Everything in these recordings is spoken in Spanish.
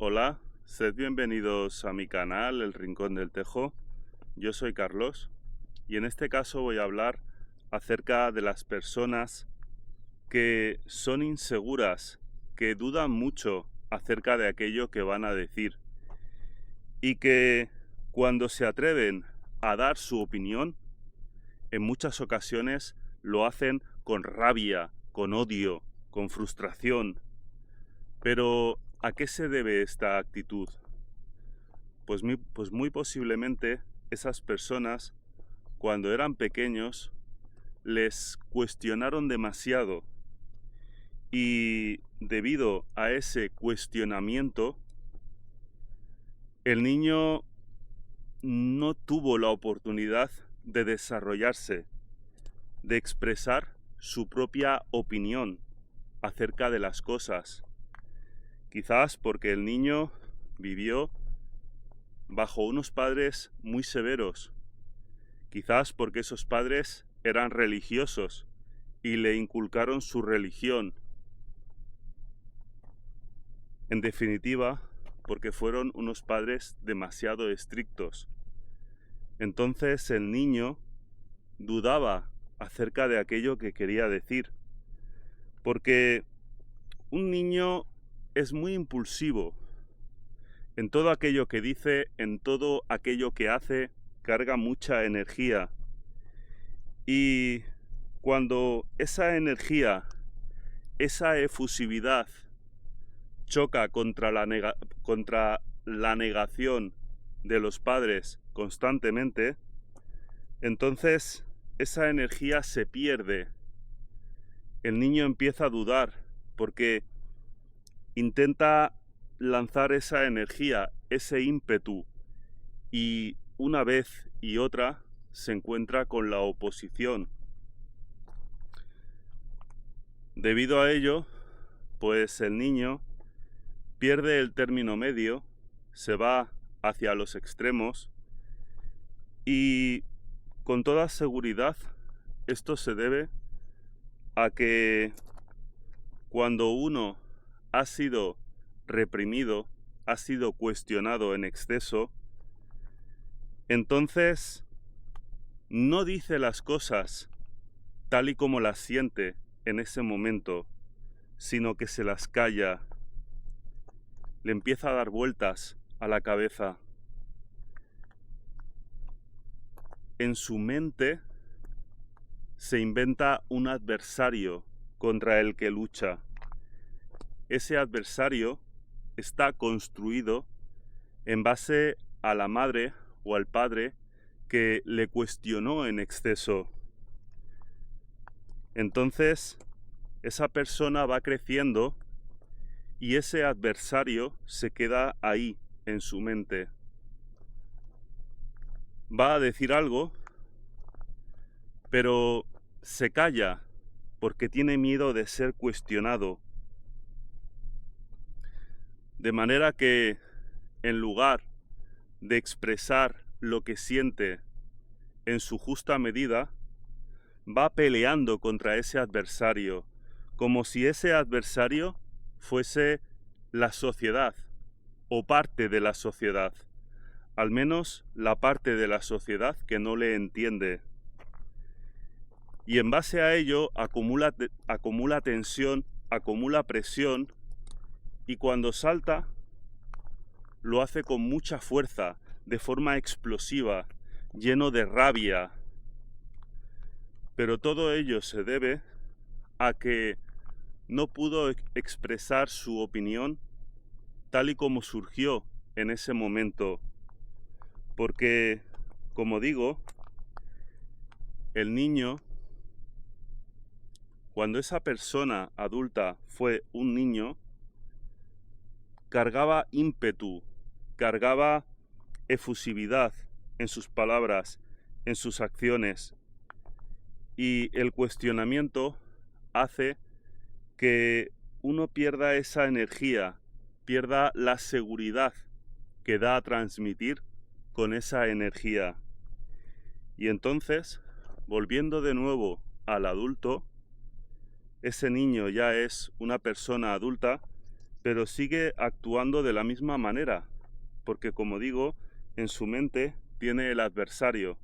Hola, sed bienvenidos a mi canal El Rincón del Tejo. Yo soy Carlos y en este caso voy a hablar acerca de las personas que son inseguras, que dudan mucho acerca de aquello que van a decir y que cuando se atreven a dar su opinión, en muchas ocasiones lo hacen con rabia, con odio, con frustración. Pero, ¿a qué se debe esta actitud? Pues muy posiblemente esas personas, cuando eran pequeños, les cuestionaron demasiado y debido a ese cuestionamiento, el niño no tuvo la oportunidad de desarrollarse, de expresar su propia opinión acerca de las cosas. Quizás porque el niño vivió bajo unos padres muy severos, quizás porque esos padres eran religiosos y le inculcaron su religión. En definitiva, porque fueron unos padres demasiado estrictos. Entonces el niño dudaba acerca de aquello que quería decir, porque un niño es muy impulsivo. En todo aquello que dice, en todo aquello que hace, carga mucha energía. Y cuando esa energía, esa efusividad choca contra la negación de los padres constantemente, entonces esa energía se pierde. El niño empieza a dudar porque intenta lanzar esa energía, ese ímpetu, y una vez y otra se encuentra con la oposición. Debido a ello, pues el niño pierde el término medio, se va hacia los extremos y con toda seguridad esto se debe a que cuando uno ha sido reprimido, ha sido cuestionado en exceso, entonces no dice las cosas tal y como las siente en ese momento, sino que se las calla, le empieza a dar vueltas a la cabeza. En su mente se inventa un adversario contra el que lucha. Ese adversario está construido en base a la madre o al padre que le cuestionó en exceso. Entonces, esa persona va creciendo y ese adversario se queda ahí, en su mente. Va a decir algo, pero se calla porque tiene miedo de ser cuestionado. De manera que, en lugar de expresar lo que siente en su justa medida, va peleando contra ese adversario, como si ese adversario fuese la sociedad o parte de la sociedad, al menos la parte de la sociedad que no le entiende. Y en base a ello acumula tensión, acumula presión, y cuando salta lo hace con mucha fuerza, de forma explosiva, lleno de rabia. Pero todo ello se debe a que no pudo expresar su opinión tal y como surgió en ese momento. Porque, como digo, el niño, cuando esa persona adulta fue un niño, cargaba ímpetu, cargaba efusividad en sus palabras, en sus acciones. Y el cuestionamiento hace que uno pierda esa energía, pierda la seguridad que da a transmitir con esa energía. Y entonces, volviendo de nuevo al adulto, ese niño ya es una persona adulta, pero sigue actuando de la misma manera, porque como digo, en su mente tiene el adversario.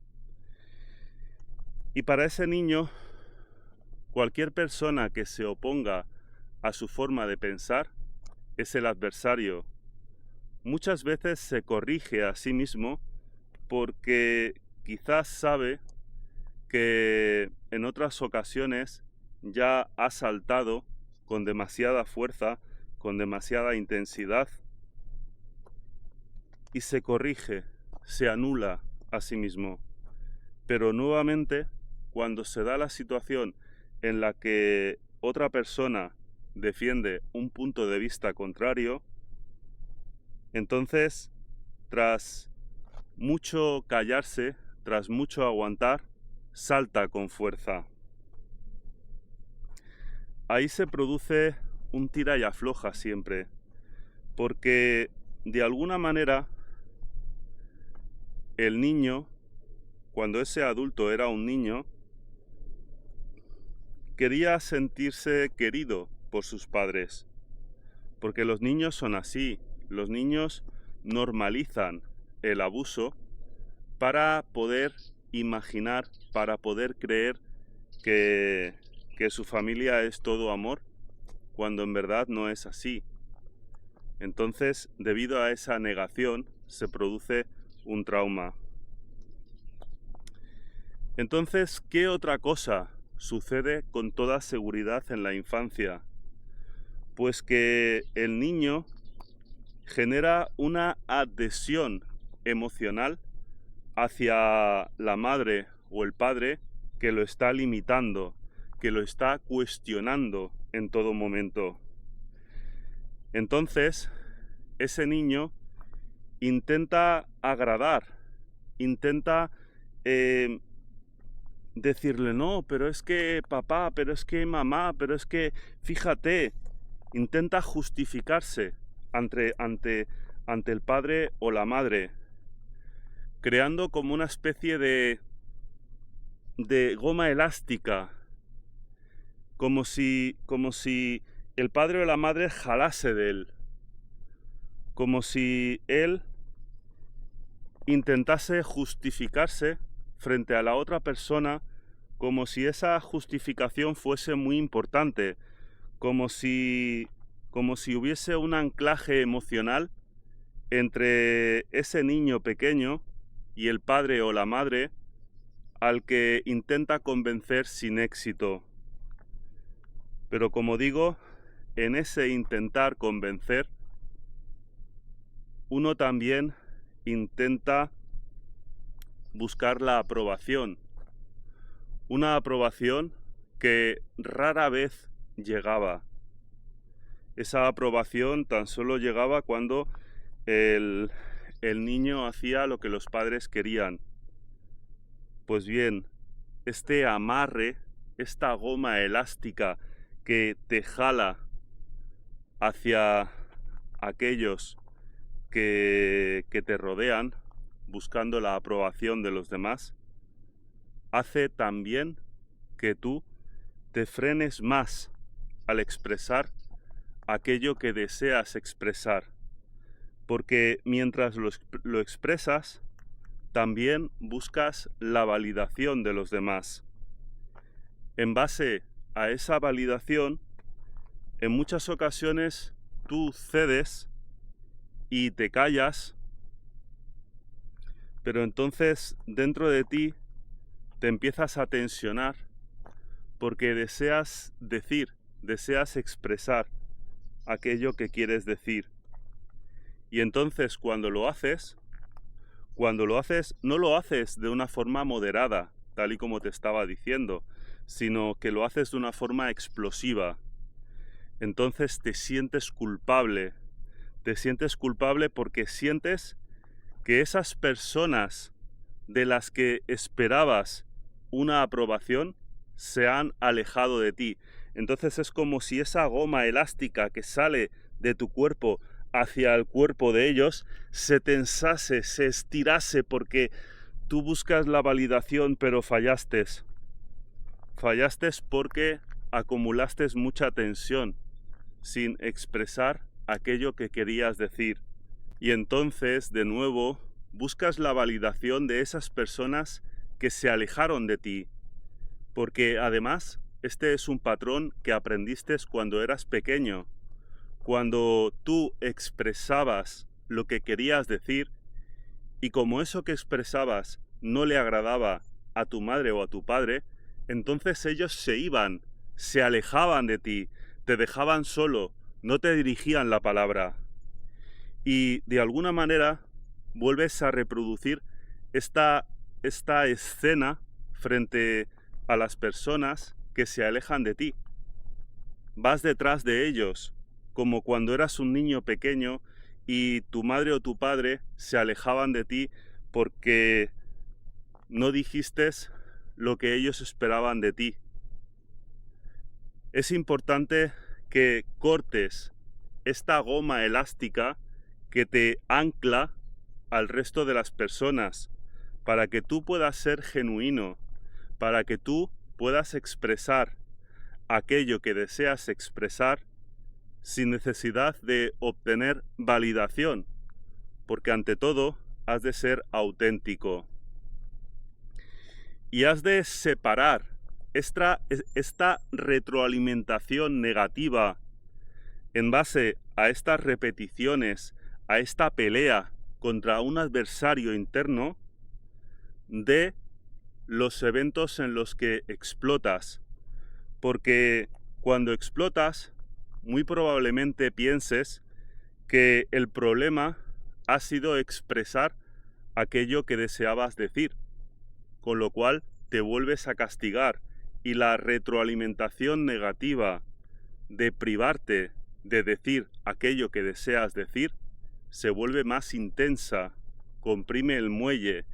Y para ese niño, cualquier persona que se oponga a su forma de pensar es el adversario. Muchas veces se corrige a sí mismo porque quizás sabe que en otras ocasiones ya ha saltado con demasiada fuerza, con demasiada intensidad, y se corrige, se anula a sí mismo. Pero nuevamente, cuando se da la situación en la que otra persona defiende un punto de vista contrario, entonces, tras mucho callarse, tras mucho aguantar, salta con fuerza. Ahí se produce un tira y afloja siempre, porque de alguna manera el niño, cuando ese adulto era un niño, quería sentirse querido por sus padres, porque los niños son así, los niños normalizan el abuso para poder imaginar, para poder creer que su familia es todo amor, cuando en verdad no es así. Entonces, debido a esa negación, se produce un trauma. Entonces, ¿qué otra cosa sucede con toda seguridad en la infancia? Pues que el niño genera una adhesión emocional hacia la madre o el padre que lo está limitando, que lo está cuestionando en todo momento. Entonces, ese niño intenta agradar, intenta decirle, no, pero es que papá, pero es que mamá, pero es que fíjate, intenta justificarse ante el padre o la madre, creando como una especie de goma elástica, como si el padre o la madre jalase de él, como si él intentase justificarse frente a la otra persona, como si esa justificación fuese muy importante, como si hubiese un anclaje emocional entre ese niño pequeño y el padre o la madre al que intenta convencer sin éxito. Pero como digo, en ese intentar convencer, uno también intenta buscar la aprobación. Una aprobación que rara vez llegaba. Esa aprobación tan solo llegaba cuando el niño hacía lo que los padres querían. Pues bien, este amarre, esta goma elástica que te jala hacia aquellos que te rodean, buscando la aprobación de los demás, hace también que tú te frenes más al expresar aquello que deseas expresar, porque mientras lo expresas, también buscas la validación de los demás. En base a esa validación, en muchas ocasiones tú cedes y te callas, pero entonces dentro de ti te empiezas a tensionar porque deseas decir, deseas expresar aquello que quieres decir. Y entonces cuando lo haces, no lo haces de una forma moderada, tal y como te estaba diciendo, sino que lo haces de una forma explosiva. Entonces te sientes culpable porque sientes que esas personas de las que esperabas una aprobación se han alejado de ti. Entonces es como si esa goma elástica que sale de tu cuerpo hacia el cuerpo de ellos se tensase, se estirase, porque tú buscas la validación pero fallaste. Fallaste porque acumulaste mucha tensión sin expresar aquello que querías decir. Y entonces, de nuevo, buscas la validación de esas personas que se alejaron de ti. Porque además, este es un patrón que aprendiste cuando eras pequeño. Cuando tú expresabas lo que querías decir, y como eso que expresabas no le agradaba a tu madre o a tu padre, entonces ellos se iban, se alejaban de ti, te dejaban solo, no te dirigían la palabra. Y de alguna manera vuelves a reproducir esta escena frente a las personas que se alejan de ti. Vas detrás de ellos, como cuando eras un niño pequeño y tu madre o tu padre se alejaban de ti porque no dijiste lo que ellos esperaban de ti. Es importante que cortes esta goma elástica que te ancla al resto de las personas, para que tú puedas ser genuino, para que tú puedas expresar aquello que deseas expresar sin necesidad de obtener validación, porque ante todo has de ser auténtico. Y has de separar esta retroalimentación negativa en base a estas repeticiones, a esta pelea contra un adversario interno, de los eventos en los que explotas. Porque cuando explotas, muy probablemente pienses que el problema ha sido expresar aquello que deseabas decir, con lo cual te vuelves a castigar, y la retroalimentación negativa de privarte de decir aquello que deseas decir se vuelve más intensa, comprime el muelle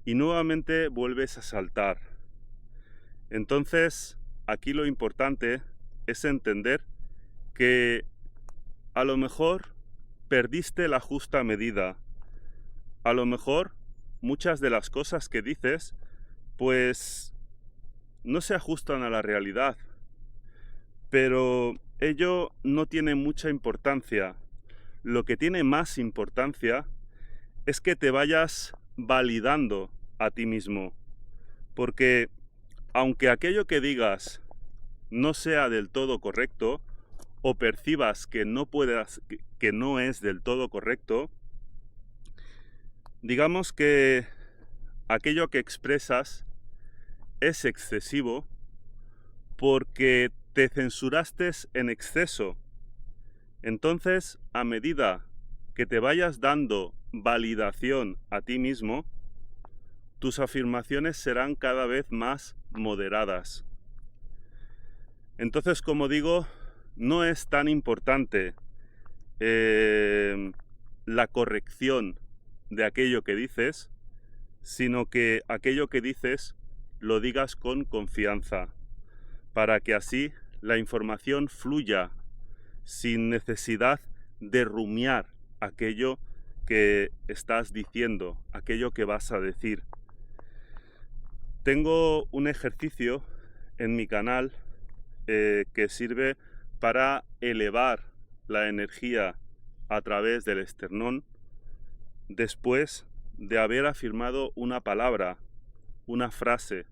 y nuevamente vuelves a saltar. Entonces, aquí lo importante es entender que a lo mejor perdiste la justa medida. A lo mejor muchas de las cosas que dices pues no se ajustan a la realidad, pero ello no tiene mucha importancia. Lo que tiene más importancia es que te vayas validando a ti mismo, porque aunque aquello que digas no sea del todo correcto, o percibas que que no es del todo correcto, digamos que aquello que expresas es excesivo porque te censuraste en exceso. Entonces, a medida que te vayas dando validación a ti mismo, tus afirmaciones serán cada vez más moderadas. Entonces, como digo, no es tan importante la corrección de aquello que dices, sino que aquello que dices lo digas con confianza, para que así la información fluya sin necesidad de rumiar aquello que estás diciendo, aquello que vas a decir. Tengo un ejercicio en mi canal que sirve para elevar la energía a través del esternón después de haber afirmado una palabra, una frase.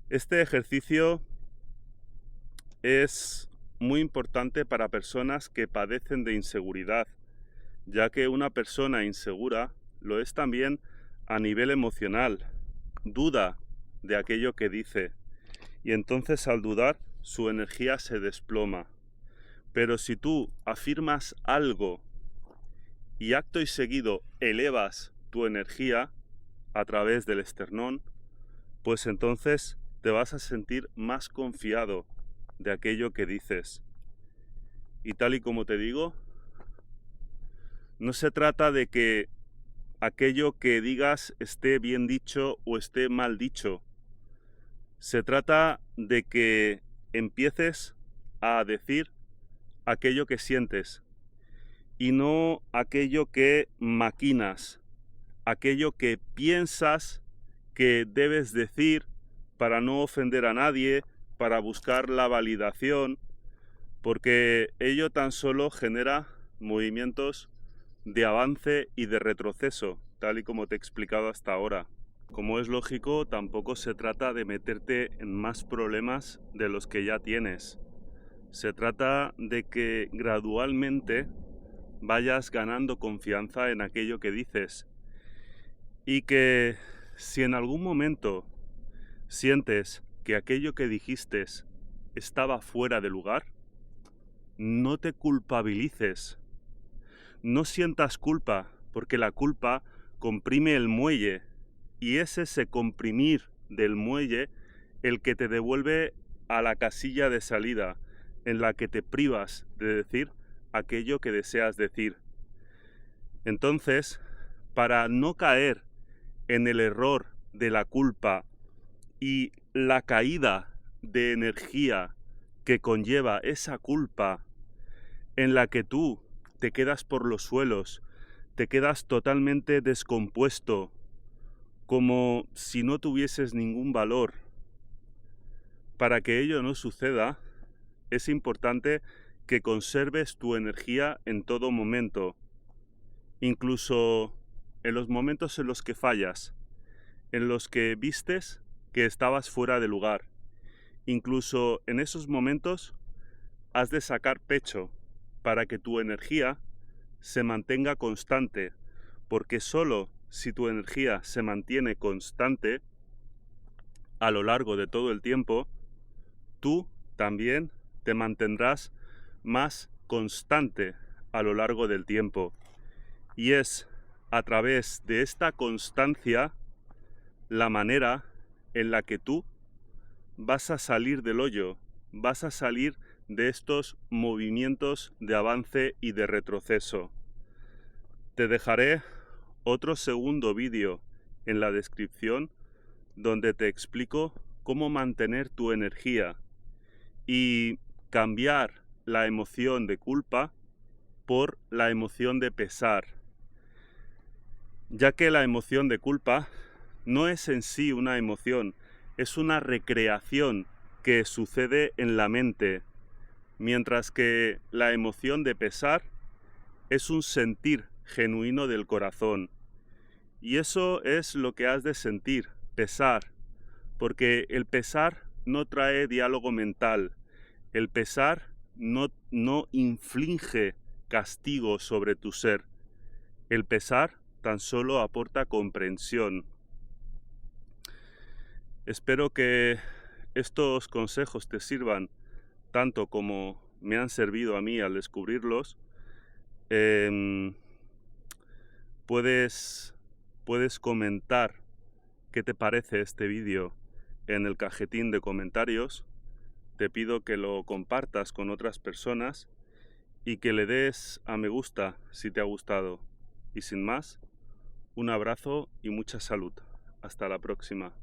Este ejercicio es muy importante para personas que padecen de inseguridad, ya que una persona insegura lo es también a nivel emocional, duda de aquello que dice, y entonces al dudar su energía se desploma. Pero si tú afirmas algo y acto y seguido elevas tu energía a través del esternón, pues entonces te vas a sentir más confiado de aquello que dices. Y tal y como te digo, no se trata de que aquello que digas esté bien dicho o esté mal dicho. Se trata de que empieces a decir aquello que sientes y no aquello que maquinas, aquello que piensas que debes decir para no ofender a nadie, para buscar la validación, porque ello tan solo genera movimientos de avance y de retroceso, tal y como te he explicado hasta ahora. Como es lógico, tampoco se trata de meterte en más problemas de los que ya tienes. Se trata de que gradualmente vayas ganando confianza en aquello que dices y que si en algún momento sientes que aquello que dijiste estaba fuera de lugar, no te culpabilices. No sientas culpa, porque la culpa comprime el muelle y es ese comprimir del muelle el que te devuelve a la casilla de salida en la que te privas de decir aquello que deseas decir. Entonces, para no caer en el error de la culpa y la caída de energía que conlleva esa culpa, en la que tú te quedas por los suelos, te quedas totalmente descompuesto, como si no tuvieses ningún valor. Para que ello no suceda, es importante que conserves tu energía en todo momento, incluso en los momentos en los que fallas, en los que vistes que estabas fuera de lugar. Incluso en esos momentos has de sacar pecho para que tu energía se mantenga constante, porque solo si tu energía se mantiene constante a lo largo de todo el tiempo, tú también te mantendrás más constante a lo largo del tiempo. Y es a través de esta constancia la manera en la que tú vas a salir del hoyo, vas a salir de estos movimientos de avance y de retroceso. Te dejaré otro segundo vídeo en la descripción donde te explico cómo mantener tu energía y cambiar la emoción de culpa por la emoción de pesar, ya que la emoción de culpa no es en sí una emoción, es una recreación que sucede en la mente, mientras que la emoción de pesar es un sentir genuino del corazón. Y eso es lo que has de sentir, pesar, porque el pesar no trae diálogo mental, el pesar no inflige castigo sobre tu ser, el pesar tan solo aporta comprensión. Espero que estos consejos te sirvan tanto como me han servido a mí al descubrirlos. Puedes comentar qué te parece este vídeo en el cajetín de comentarios. Te pido que lo compartas con otras personas y que le des a me gusta si te ha gustado. Y sin más, un abrazo y mucha salud. Hasta la próxima.